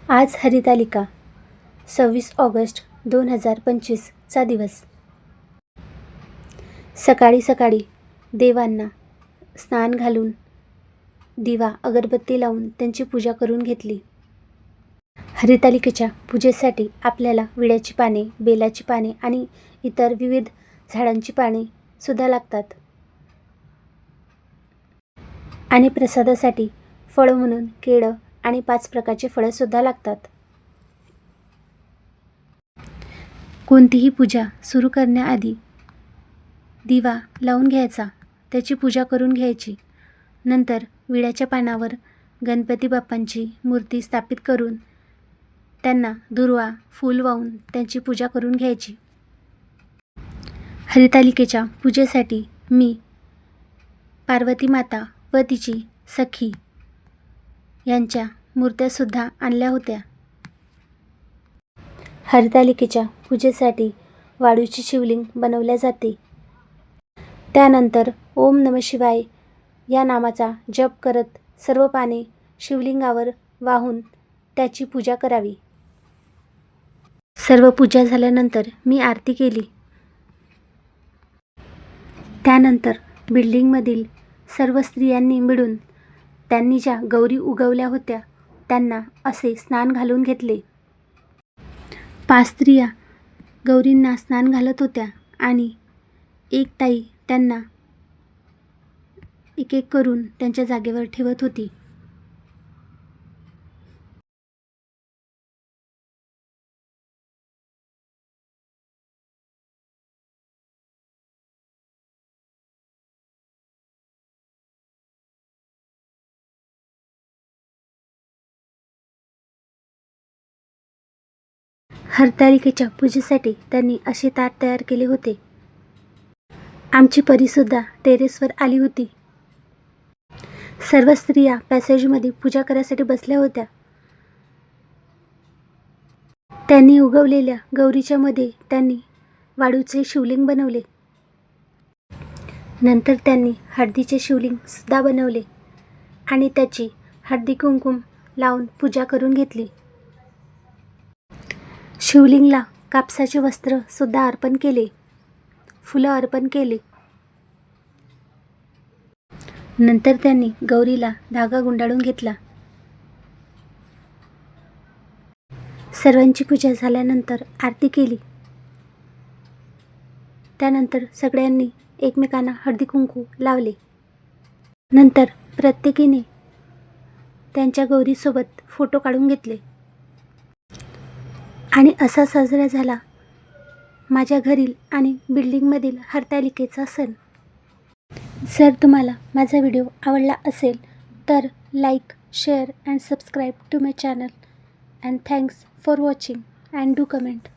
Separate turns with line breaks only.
आज हरितालिका 26 ऑगस्ट 2025चा दिवस. सकाळी सकाळी देवांना स्नान घालून दिवा अगरबत्ती लावून त्यांची पूजा करून घेतली. हरितालिकेच्या पूजेसाठी आपल्याला विड्याची पाने, बेलाची पाने आणि इतर विविध झाडांची पाने सुद्धा लागतात. आणि प्रसादासाठी फळं म्हणून केळं आणि 5 प्रकारचे फळं सुद्धा लागतात. कोणतीही पूजा सुरू करण्याआधी दिवा लावून घ्यायचा, त्याची पूजा करून घ्यायची. नंतर विड्याच्या पानावर गणपती बाप्पांची मूर्ती स्थापित करून त्यांना दुर्वा, फूल वाहून त्यांची पूजा करून घ्यायची. हरितालिकेच्या पूजेसाठी मी पार्वती माता व तिची सखी यांच्या मूर्त्यासुद्धा आणल्या होत्या. हरितालिकेच्या पूजेसाठी वाळूची शिवलिंग बनवल्या जाते. त्यानंतर ओम नमः शिवाय या नामाचा जप करत सर्व पाने शिवलिंगावर वाहून त्याची पूजा करावी. सर्व पूजा झाल्यानंतर मी आरती केली. त्यानंतर बिल्डिंगमधील सर्व स्त्रियांनी मिळून त्यांनी ज्या गौरी उगवल्या होत्या त्यांना असे स्नान घालून घेतले. 5 स्त्रिया गौरींना स्नान घालत होत्या आणि एक ताई त्यांना एक एक करून त्यांच्या जागेवर ठेवत होती. हरतालिकेच्या पूजेसाठी त्यांनी असे ताट तयार केले होते. आमची परीसुद्धा टेरेसवर आली होती. सर्व स्त्रिया पॅसेजमध्ये पूजा करायसाठी बसल्या होत्या. त्यांनी उगवलेल्या गौरीच्या मध्ये त्यांनी वाळूचे शिवलिंग बनवले. नंतर त्यांनी हळदीचे शिवलिंग सुद्धा बनवले आणि त्याची हळदी कुंकुम लावून पूजा करून घेतली. शिवलिंगला कापसाचे वस्त्र सुद्धा अर्पण केले, फुलं अर्पण केले. नंतर त्यांनी गौरीला धागा गुंडाळून घेतला. सर्वांची पूजा झाल्यानंतर आरती केली. त्यानंतर सगळ्यांनी एकमेकांना हळदी कुंकू लावले. नंतर प्रत्येकीने त्यांच्या गौरीसोबत फोटो काढून घेतले आणि असा साजरा झाला माझ्या घरील आणि बिल्डिंगमधील हरतालिकेचा सण. जर तुम्हाला माझा व्हिडिओ आवडला असेल तर like, share and subscribe to my channel and thanks for watching and do comment.